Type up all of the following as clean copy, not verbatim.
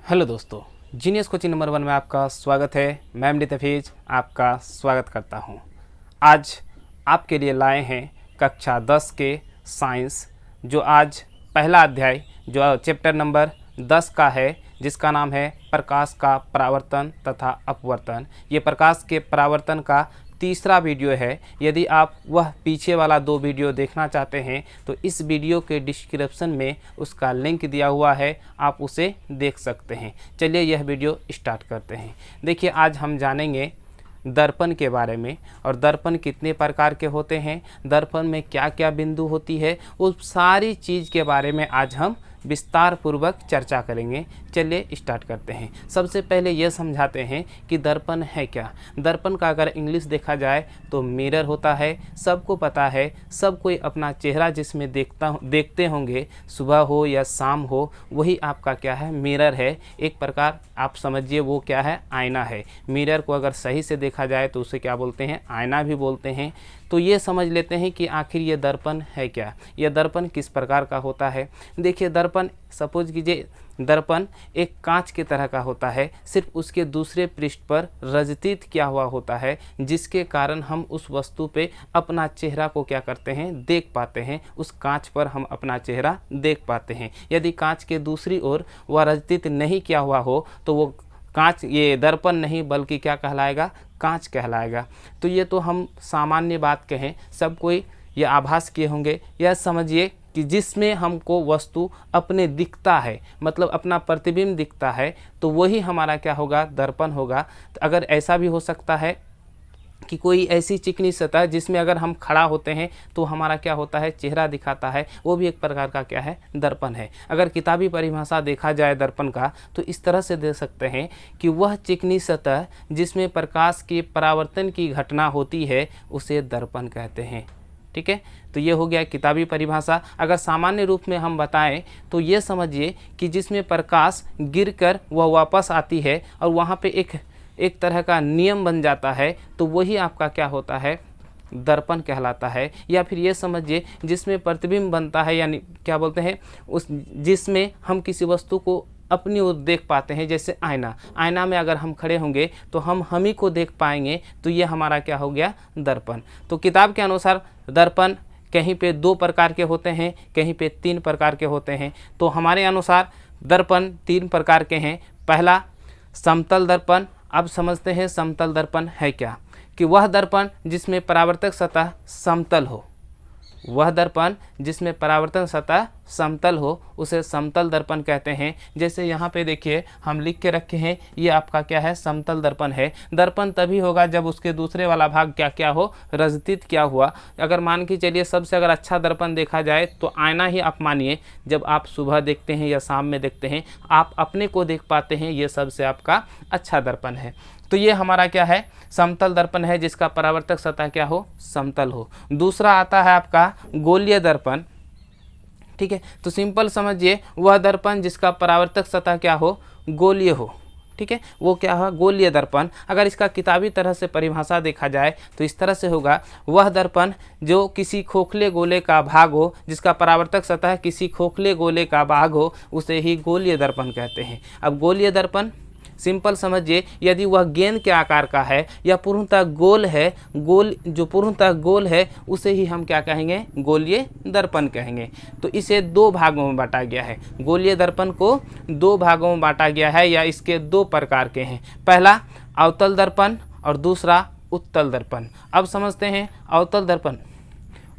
Hello दोस्तों, genius coaching number 1 में आपका स्वागत है। मैं अमृत हफीज आपका स्वागत करता हूं। आज आपके लिए लाए हैं कक्षा 10 के साइंस, जो आज पहला अध्याय जो चैप्टर नंबर 10 का है, जिसका नाम है प्रकाश का परावर्तन तथा अपवर्तन। ये प्रकाश के परावर्तन का तीसरा वीडियो है। यदि आप वह पीछे वाला 2 वीडियो देखना चाहते हैं तो इस वीडियो के डिस्क्रिप्शन में उसका लिंक दिया हुआ है, आप उसे देख सकते हैं। चलिए यह वीडियो स्टार्ट करते हैं। देखिए, आज हम जानेंगे दर्पण के बारे में, और दर्पण कितने प्रकार के होते हैं, दर्पण में क्या क्या बिंदु होती है, उस सारी चीज़ के बारे में आज हम विस्तार पूर्वक चर्चा करेंगे। चलिए स्टार्ट करते हैं। सबसे पहले यह समझाते हैं कि दर्पण है क्या। दर्पण का अगर इंग्लिश देखा जाए तो मिरर होता है। सबको पता है, सब कोई अपना चेहरा जिसमें देखते होंगे, सुबह हो या शाम हो, वही आपका क्या है, मिरर है। एक प्रकार आप समझिए वो क्या है, आईना है। मिरर को अगर सही से देखा जाए तो उसे क्या बोलते हैं, आईना भी बोलते हैं। तो ये समझ लेते हैं कि आखिर ये दर्पण है क्या, यह दर्पण किस प्रकार का होता है। देखिए, दर्पण सपोज कीजिए, दर्पण एक कांच की तरह का होता है, सिर्फ उसके दूसरे पृष्ठ पर रजतीत किया हुआ होता है, जिसके कारण हम उस वस्तु पे अपना चेहरा को क्या करते हैं, देख पाते हैं। उस कांच पर हम अपना चेहरा देख पाते हैं। यदि कांच के दूसरी ओर वह रजतीत नहीं किया हुआ हो तो वो कांच, ये दर्पण नहीं बल्कि क्या कहलाएगा, कांच कहलाएगा। तो ये तो हम सामान्य बात कहें, सब कोई ये आभास किए होंगे। यह समझिए कि जिसमें हमको वस्तु अपने दिखता है, मतलब अपना प्रतिबिंब दिखता है, तो वही हमारा क्या होगा, दर्पण होगा। तो अगर ऐसा भी हो सकता है कि कोई ऐसी चिकनी सतह जिसमें अगर हम खड़ा होते हैं तो हमारा क्या होता है, चेहरा दिखाता है, वो भी एक प्रकार का क्या है, दर्पण है। अगर किताबी परिभाषा देखा जाए दर्पण का तो इस तरह से दे सकते हैं कि वह चिकनी सतह जिसमें प्रकाश के परावर्तन की घटना होती है उसे दर्पण कहते हैं। ठीक है, तो ये हो गया किताबी परिभाषा। अगर सामान्य रूप में हम बताएं तो ये समझिए कि जिसमें प्रकाश गिरकर वह वापस आती है और वहाँ पे एक तरह का नियम बन जाता है, तो वही आपका क्या होता है, दर्पण कहलाता है। या फिर ये समझिए जिसमें प्रतिबिंब बनता है, यानी क्या बोलते हैं, उस जिसमें हम किसी वस्तु को अपनी ओर देख पाते हैं, जैसे आईना। आईना में अगर हम खड़े होंगे तो हम ही को देख पाएंगे, तो ये हमारा क्या हो गया, दर्पण। तो किताब के अनुसार दर्पण कहीं पे 2 प्रकार के होते हैं, कहीं पे 3 प्रकार के होते हैं। तो हमारे अनुसार दर्पण 3 प्रकार के हैं। पहला समतल दर्पण। अब समझते हैं समतल दर्पण है क्या, कि वह दर्पण जिसमें परावर्तक सतह समतल हो, वह दर्पण जिसमें परावर्तन सतह समतल हो उसे समतल दर्पण कहते हैं। जैसे यहाँ पे देखिए हम लिख के रखे हैं, ये आपका क्या है, समतल दर्पण है। दर्पण तभी होगा जब उसके दूसरे वाला भाग क्या क्या हो, रजतीत क्या हुआ। अगर मान के चलिए सबसे अगर अच्छा दर्पण देखा जाए तो आईना ही आप मानिए, जब आप सुबह देखते हैं या शाम में देखते हैं, आप अपने को देख पाते हैं, ये सबसे आपका अच्छा दर्पण है। तो ये हमारा क्या है, समतल दर्पण है, जिसका परावर्तक सतह क्या हो, समतल हो। दूसरा आता है आपका गोलीय दर्पण। ठीक है, तो सिंपल समझिए, वह दर्पण जिसका परावर्तक सतह क्या हो, गोलीय हो। ठीक है, वो क्या है, गोलीय दर्पण। अगर इसका किताबी तरह से परिभाषा देखा जाए तो इस तरह से होगा, वह दर्पण जो किसी खोखले गोले का भाग हो, जिसका परावर्तक सतह किसी खोखले गोले का भाग हो, उसे ही गोलीय दर्पण कहते हैं। अब गोलीय दर्पण सिंपल समझिए, यदि वह गेंद के आकार का है या पूर्णतः गोल है, जो पूर्णतः गोल है उसे ही हम क्या कहेंगे, गोलीय दर्पण कहेंगे। तो इसे 2 भागों में बांटा गया है। गोलीय दर्पण को 2 भागों में बांटा गया है, या इसके 2 प्रकार के हैं। पहला अवतल दर्पण और दूसरा उत्तल दर्पण। अब समझते हैं अवतल दर्पण।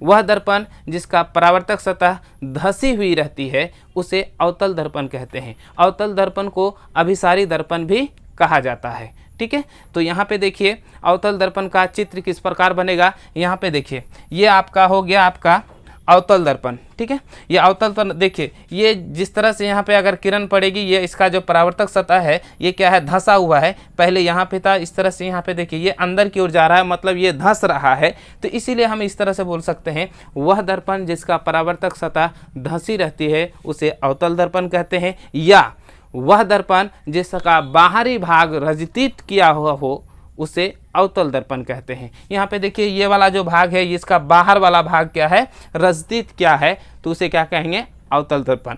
वह दर्पण जिसका परावर्तक सतह धसी हुई रहती है उसे अवतल दर्पण कहते हैं। अवतल दर्पण को अभिसारी दर्पण भी कहा जाता है। ठीक है, तो यहाँ पे देखिए अवतल दर्पण का चित्र किस प्रकार बनेगा। यहाँ पे देखिए, ये आपका हो गया आपका अवतल दर्पण। ठीक है, ये अवतल दर्पण देखिए, ये जिस तरह से यहाँ पे अगर किरण पड़ेगी, ये इसका जो परावर्तक सतह है ये क्या है, धंसा हुआ है। पहले यहाँ पे था, इस तरह से यहाँ पे देखिए ये अंदर की ओर जा रहा है, मतलब ये धंस रहा है। तो इसीलिए हम इस तरह से बोल सकते हैं, वह दर्पण जिसका परावर्तक सतह धंसी रहती है उसे अवतल दर्पण कहते हैं। या वह दर्पण जिसका बाहरी भाग रजतीत किया हुआ हो उसे अवतल दर्पण कहते हैं। यहाँ पे देखिए ये वाला जो भाग है, इसका बाहर वाला भाग क्या है, रजतीत क्या है, तो उसे क्या कहेंगे, अवतल दर्पण।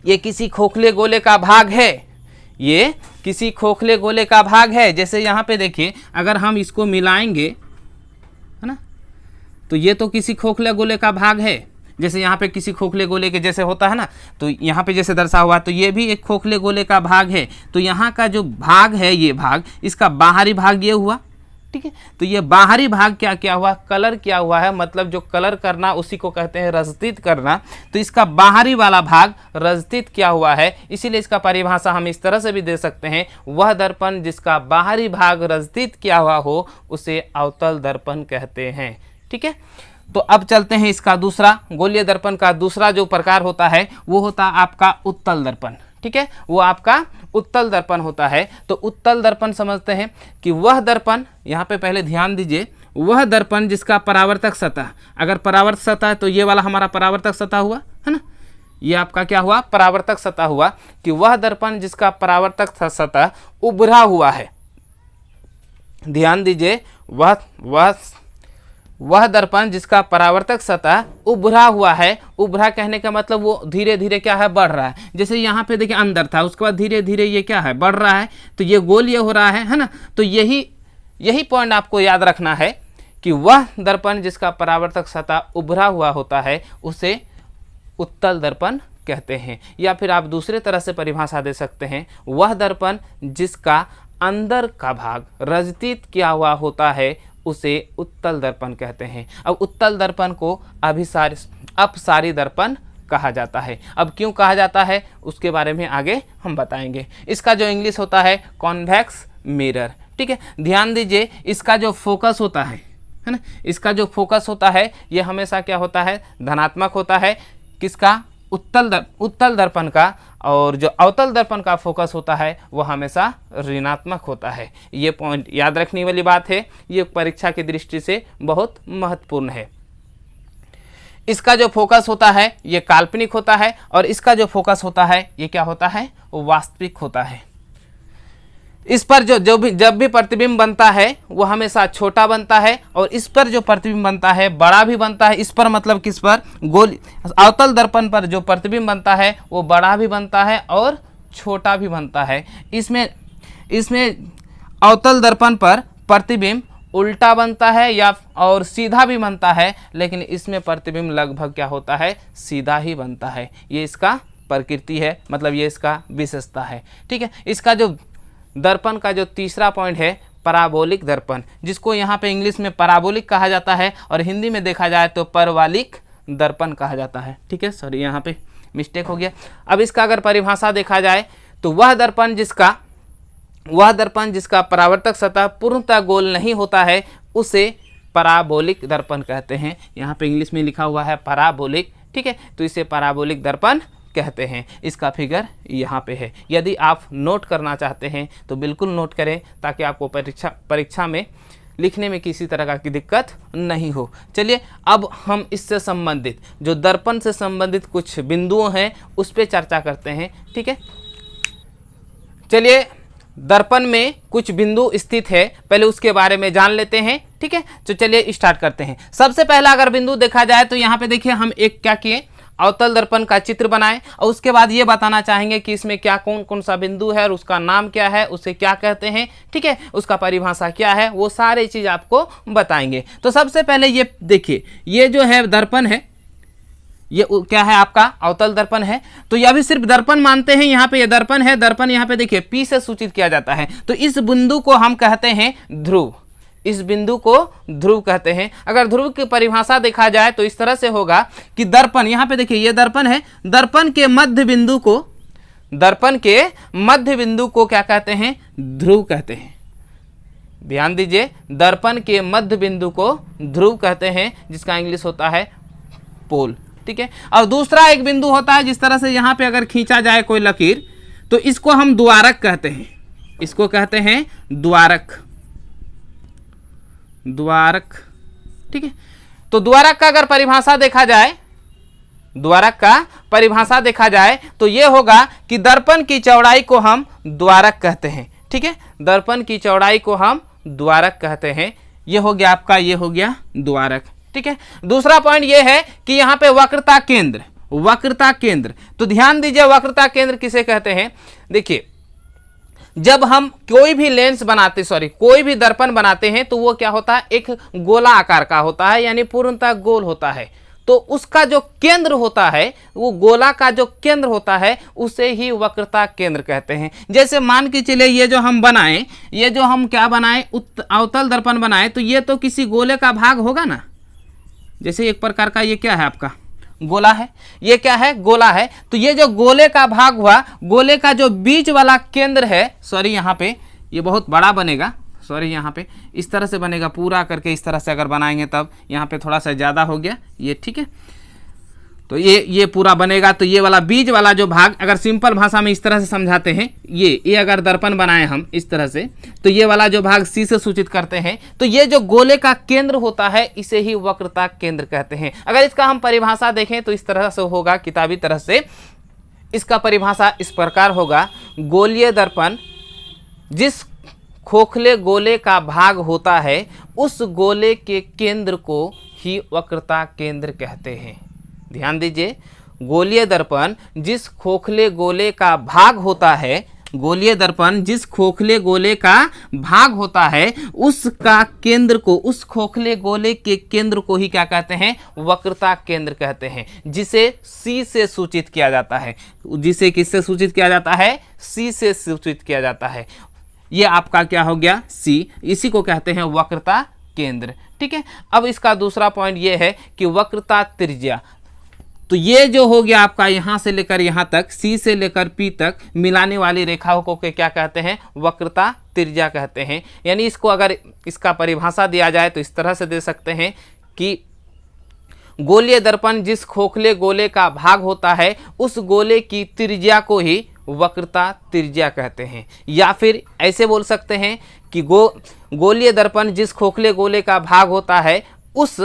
ये किसी खोखले गोले का भाग है ये किसी खोखले गोले का भाग है। जैसे यहाँ पे देखिए, अगर हम इसको मिलाएंगे, है ना, तो ये तो किसी खोखले गोले का भाग है। जैसे यहाँ पे किसी खोखले गोले के जैसे होता है ना, तो यहाँ पे जैसे दर्शा हुआ, तो ये भी एक खोखले गोले का भाग है। तो यहाँ का जो भाग है, ये भाग, इसका बाहरी भाग ये हुआ, ठीक है। तो ये बाहरी भाग क्या क्या हुआ, कलर क्या हुआ है, मतलब जो कलर करना उसी को कहते हैं रजतित करना। तो इसका बाहरी वाला भाग रजतित क्या हुआ है, इसीलिए इसका परिभाषा हम इस तरह से भी दे सकते हैं, वह दर्पण जिसका बाहरी भाग रजतित किया हुआ हो उसे अवतल दर्पण कहते हैं, ठीक है। तो अब चलते हैं इसका दूसरा, गोलीय दर्पण का दूसरा जो प्रकार होता है वो होता है आपका उत्तल दर्पण, ठीक है। वो आपका उत्तल दर्पण होता है। तो उत्तल दर्पण समझते हैं कि वह दर्पण, यहाँ पे पहले ध्यान दीजिए, वह दर्पण जिसका परावर्तक सतह, अगर परावर्तक सतह है तो ये वाला हमारा परावर्तक सतह हुआ, है ना, ये आपका क्या हुआ, परावर्तक सतह हुआ। कि वह दर्पण जिसका परावर्तक सतह उभरा हुआ है, ध्यान दीजिए, वह दर्पण जिसका परावर्तक सतह उभरा हुआ है। उभरा कहने का मतलब वो धीरे धीरे क्या है, बढ़ रहा है। जैसे यहाँ पे देखिए अंदर था, उसके बाद धीरे धीरे ये क्या है, बढ़ रहा है, तो ये गोलीय हो रहा है ना। तो यही पॉइंट आपको याद रखना है कि वह दर्पण जिसका परावर्तक सतह उभरा हुआ होता है उसे उत्तल दर्पण कहते हैं। या फिर आप दूसरे तरह से परिभाषा दे सकते हैं, वह दर्पण जिसका अंदर का भाग रजतित किया हुआ होता है उसे उत्तल दर्पण कहते हैं। अब उत्तल दर्पण को अपसारी दर्पण कहा जाता है। अब क्यों कहा जाता है उसके बारे में आगे हम बताएंगे। इसका जो इंग्लिश होता है कॉन्वेक्स मिरर, ठीक है। ध्यान दीजिए, इसका जो फोकस होता है ना, इसका जो फोकस होता है ये हमेशा क्या होता है, धनात्मक होता है। किसका, उत्तल दर्पण का। और जो अवतल दर्पण का फोकस होता है वह हमेशा ऋणात्मक होता है। ये पॉइंट याद रखने वाली बात है, ये परीक्षा की दृष्टि से बहुत महत्वपूर्ण है। इसका जो फोकस होता है ये काल्पनिक होता है, और इसका जो फोकस होता है ये क्या होता है, वो वास्तविक होता है। इस पर जब भी प्रतिबिंब बनता है वो हमेशा छोटा बनता है, और इस पर जो प्रतिबिंब बनता है बड़ा भी बनता है। इस पर मतलब किस पर, अवतल दर्पण पर जो प्रतिबिंब बनता है वो बड़ा भी बनता है और छोटा भी बनता है। इसमें अवतल दर्पण पर प्रतिबिंब उल्टा बनता है या और सीधा भी बनता है, लेकिन इसमें प्रतिबिंब लगभग क्या होता है, सीधा ही बनता है। ये इसका प्रकृति है, मतलब ये इसका विशेषता है, ठीक है। इसका जो दर्पण का जो तीसरा पॉइंट है पराबोलिक दर्पण, जिसको यहाँ पे इंग्लिश में पराबोलिक कहा जाता है और हिंदी में देखा जाए तो परवालिक दर्पण कहा जाता है, ठीक है। सॉरी, यहाँ पे मिस्टेक हो गया। अब इसका अगर परिभाषा देखा जाए तो वह दर्पण जिसका परावर्तक सतह पूर्णतः गोल नहीं होता है उसे पराबोलिक दर्पण कहते हैं। यहाँ पे इंग्लिश में लिखा हुआ है पराबोलिक, ठीक है। तो इसे पराबोलिक दर्पण कहते हैं। इसका फिगर यहाँ पे है। यदि आप नोट करना चाहते हैं तो बिल्कुल नोट करें, ताकि आपको परीक्षा में लिखने में किसी तरह की दिक्कत नहीं हो। चलिए अब हम इससे संबंधित जो दर्पण से संबंधित कुछ बिंदुओं हैं उस पर चर्चा करते हैं, ठीक है। चलिए, दर्पण में कुछ बिंदु स्थित है, पहले उसके बारे में जान लेते हैं, ठीक है। तो चलिए स्टार्ट करते हैं। सबसे पहला अगर बिंदु देखा जाए तो यहाँ पे देखिए हम एक क्या किए, अवतल दर्पण का चित्र बनाएं, और उसके बाद ये बताना चाहेंगे कि इसमें क्या कौन कौन सा बिंदु है और उसका नाम क्या है, उसे क्या कहते हैं, ठीक है, उसका परिभाषा क्या है, वो सारी चीज आपको बताएंगे। तो सबसे पहले ये देखिए, ये जो है दर्पण है, ये क्या है, आपका अवतल दर्पण है। तो यह भी सिर्फ दर्पण मानते हैं, यहाँ पे ये दर्पण है। दर्पण यहाँ पे देखिए P से सूचित किया जाता है। तो इस बिंदु को हम कहते हैं ध्रुव, इस बिंदु को ध्रुव कहते हैं। अगर ध्रुव की परिभाषा देखा जाए तो इस तरह से होगा कि दर्पण, यहाँ पे देखिए ये दर्पण है, दर्पण के मध्य बिंदु को क्या कहते हैं, ध्रुव कहते हैं। ध्यान दीजिए, दर्पण के मध्य बिंदु को ध्रुव कहते हैं, जिसका इंग्लिश होता है पोल, ठीक है। और दूसरा एक बिंदु होता है, जिस तरह से यहाँ पे अगर खींचा जाए कोई लकीर तो इसको हम द्वारक कहते हैं, इसको कहते हैं द्वारक, ठीक है। तो द्वारक का अगर परिभाषा देखा जाए, तो ये होगा कि दर्पण की चौड़ाई को हम द्वारक कहते हैं, ठीक है। दर्पण की चौड़ाई को हम द्वारक कहते हैं। ये हो गया आपका, ये हो गया द्वारक, ठीक है। दूसरा पॉइंट ये है कि यहाँ पे वक्रता केंद्र। तो ध्यान दीजिए, वक्रता केंद्र किसे कहते हैं। देखिए, जब हम कोई भी लेंस बनाते कोई भी दर्पण बनाते हैं तो वो क्या होता है, एक गोला आकार का होता है, यानी पूर्णतः गोल होता है। तो उसका जो केंद्र होता है, वो गोला का जो केंद्र होता है उसे ही वक्रता केंद्र कहते हैं। जैसे मान के चलिए ये जो हम बनाएं, ये जो हम क्या बनाएं, अवतल दर्पण बनाएं, तो ये तो किसी गोले का भाग होगा ना। जैसे एक प्रकार का ये क्या है, आपका गोला है, ये क्या है, गोला है। तो ये जो गोले का भाग हुआ, गोले का जो बीच वाला केंद्र है, यहाँ पे ये बहुत बड़ा बनेगा, यहाँ पे इस तरह से बनेगा पूरा करके, इस तरह से अगर बनाएंगे तब यहाँ पे थोड़ा सा ज़्यादा हो गया ये, ठीक है। तो ये पूरा बनेगा। तो ये वाला बीज वाला जो भाग, अगर सिंपल भाषा में इस तरह से समझाते हैं, ये अगर दर्पण बनाए हम इस तरह से, तो ये वाला जो भाग सी से सूचित करते हैं। तो ये जो गोले का केंद्र होता है इसे ही वक्रता केंद्र कहते हैं। अगर इसका हम परिभाषा देखें तो इस तरह से होगा, किताबी तरह से इसका परिभाषा इस प्रकार होगा, गोलीय दर्पण जिस खोखले गोले का भाग होता है उस गोले के केंद्र को ही वक्रता केंद्र कहते हैं। ध्यान दीजिए, गोलीय दर्पण जिस खोखले गोले का भाग होता है, गोलीय दर्पण जिस खोखले गोले का भाग होता है उसका केंद्र को, उस खोखले गोले के केंद्र को ही क्या कहते हैं, वक्रता केंद्र कहते हैं, जिसे सी से सूचित किया जाता है। जिसे किससे सूचित किया जाता है, सी से सूचित किया जाता है। ये आपका क्या हो गया, सी, इसी को कहते हैं वक्रता केंद्र, ठीक है। अब इसका दूसरा पॉइंट ये है कि वक्रता त्रिज्या। तो ये जो हो गया आपका यहाँ से लेकर यहाँ तक, सी से लेकर पी तक मिलाने वाली रेखाओं को क्या कहते हैं, वक्रता त्रिज्या कहते हैं। यानी इसको अगर इसका परिभाषा दिया जाए तो इस तरह से दे सकते हैं कि गोलीय दर्पण जिस खोखले गोले का भाग होता है उस गोले की त्रिज्या को ही वक्रता त्रिज्या कहते हैं। या फिर ऐसे बोल सकते हैं कि गोलीय दर्पण जिस खोखले गोले का भाग होता है उस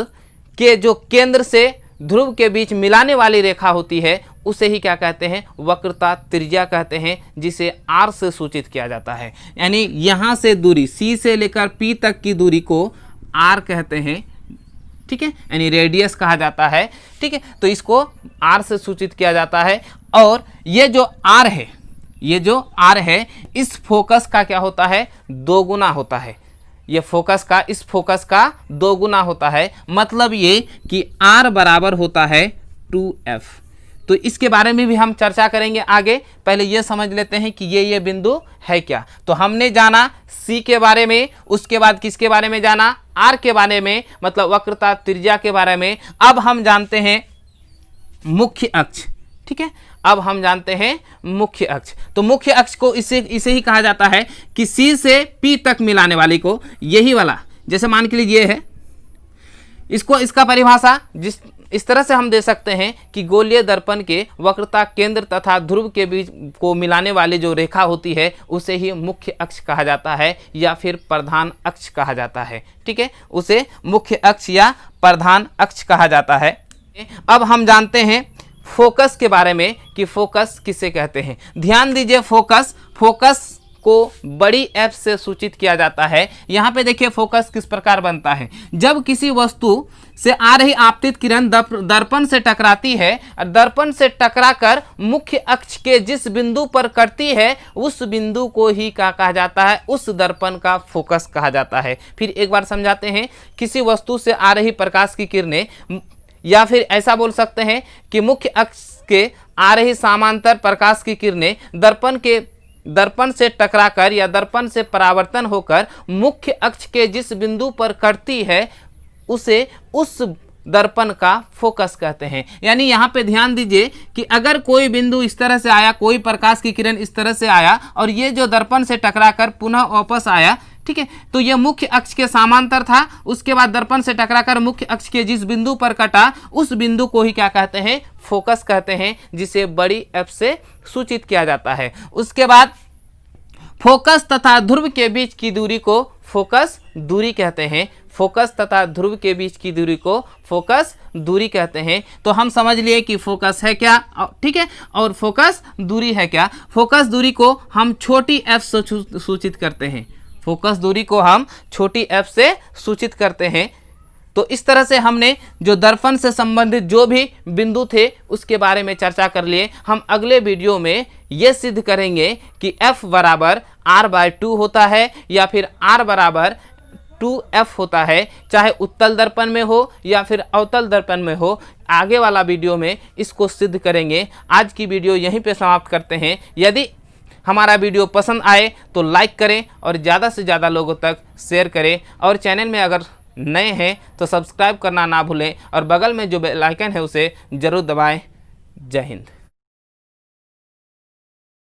के जो केंद्र से ध्रुव के बीच मिलाने वाली रेखा होती है उसे ही क्या कहते हैं, वक्रता त्रिज्या कहते हैं, जिसे आर से सूचित किया जाता है। यानी यहाँ से दूरी सी से लेकर पी तक की दूरी को आर कहते हैं, ठीक है, यानी रेडियस कहा जाता है, ठीक है। तो इसको आर से सूचित किया जाता है। और ये जो आर है, ये जो आर है इस फोकस का क्या होता है, दो गुना होता है। ये फोकस का, इस फोकस का दो गुना होता है। मतलब ये कि आर बराबर होता है 2f। तो इसके बारे में भी हम चर्चा करेंगे आगे। पहले ये समझ लेते हैं कि ये बिंदु है क्या। तो हमने जाना सी के बारे में, उसके बाद किसके बारे में जाना, आर के बारे में, मतलब वक्रता त्रिज्या के बारे में। अब हम जानते हैं मुख्य अक्ष, ठीक है। अब हम जानते हैं मुख्य अक्ष। तो मुख्य अक्ष को इसे ही कहा जाता है कि सी से पी तक मिलाने वाली को, यही वाला, जैसे मान के लिए ये है, इसको इसका परिभाषा इस तरह से हम दे सकते हैं कि गोलीय दर्पण के वक्रता केंद्र तथा ध्रुव के बीच को मिलाने वाली जो रेखा होती है उसे ही मुख्य अक्ष कहा जाता है या फिर प्रधान अक्ष कहा जाता है, ठीक है। उसे मुख्य अक्ष या प्रधान अक्ष कहा जाता है। अब हम जानते हैं फोकस के बारे में कि फोकस किसे कहते हैं। ध्यान दीजिए, फोकस को बड़ी एफ से सूचित किया जाता है। यहाँ पे देखिए फोकस किस प्रकार बनता है। जब किसी वस्तु से आ रही आपतित किरण दर्पण से टकराती है, दर्पण से टकराकर मुख्य अक्ष के जिस बिंदु पर करती है उस बिंदु को ही क्या कहा जाता है, उस दर्पण का फोकस कहा जाता है। फिर एक बार समझाते हैं, किसी वस्तु से आ रही प्रकाश की किरणें, या फिर ऐसा बोल सकते हैं कि मुख्य अक्ष के आ रही समांतर प्रकाश की किरणें दर्पण से टकराकर या दर्पण से परावर्तन होकर मुख्य अक्ष के जिस बिंदु पर करती है उसे उस दर्पण का फोकस कहते हैं। यानी यहाँ पे ध्यान दीजिए कि अगर कोई बिंदु इस तरह से आया, कोई प्रकाश की किरण इस तरह से आया और ये जो दर्पण से टकराकर पुनः वापस आया, ठीक है, तो यह मुख्य अक्ष के समांतर था। उसके बाद दर्पण से टकराकर मुख्य अक्ष के जिस बिंदु पर कटा उस बिंदु को ही क्या कहते हैं, फोकस कहते हैं, जिसे बड़ी एफ से सूचित किया जाता है। उसके बाद फोकस तथा ध्रुव के बीच की दूरी को फोकस दूरी कहते हैं। फोकस तथा ध्रुव के बीच की दूरी को फोकस दूरी कहते हैं। तो हम समझ लिए कि फोकस है क्या, ठीक है, और फोकस दूरी है क्या। फोकस दूरी को हम छोटी एफ से सूचित करते हैं। फोकस दूरी को हम छोटी एफ से सूचित करते हैं। तो इस तरह से हमने जो दर्पण से संबंधित जो भी बिंदु थे उसके बारे में चर्चा कर लिए। हम अगले वीडियो में ये सिद्ध करेंगे कि F बराबर r/2 होता है या फिर r बराबर 2f होता है, चाहे उत्तल दर्पण में हो या फिर अवतल दर्पण में हो। आगे वाला वीडियो में इसको सिद्ध करेंगे। आज की वीडियो यहीं पे समाप्त करते हैं। यदि हमारा वीडियो पसंद आए तो लाइक करें और ज़्यादा से ज़्यादा लोगों तक शेयर करें, और चैनल में अगर नए हैं तो सब्सक्राइब करना ना भूलें और बगल में जो बेल आइकन है उसे ज़रूर दबाएं। जय हिंद।